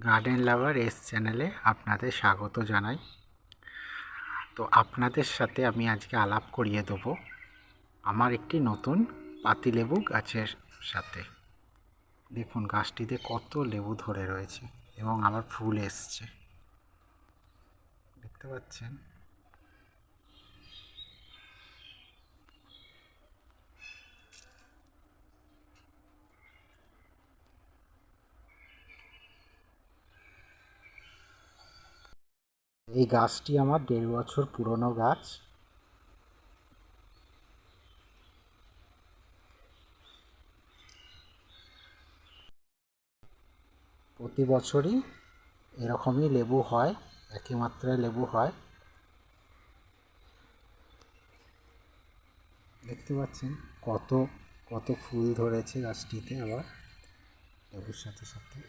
Garden লাভার S চ্যানেলে আপনাদের স্বাগত জানাই। তো আপনাদের সাথে আমি আজকে আলাপ করিয়ে দেবো আমার একটি নতুন পাতিলেবু গাছের সাথে। দেখুন গাছটিতে কত লেবু ধরে রয়েছে এবং আবার ফুল এসছে, দেখতে পাচ্ছেন। এই গাছটি আমার 1.5 বছর পুরনো গাছ। প্রতি বছরই এরকমই লেবু হয়, একই মাত্রায় লেবু হয়, দেখতে পাচ্ছেন। কত কত ফুল ধরেছে গাছটিতে আবার লেবুর সাথে সাথে।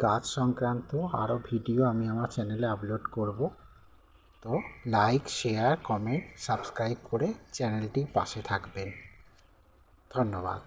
গাছ সংক্রান্ত আরও ভিডিও আমি আমার চ্যানেলে আপলোড করব। তো লাইক, শেয়ার, কমেন্ট, সাবস্ক্রাইব করে চ্যানেলটির পাশে থাকবেন। ধন্যবাদ।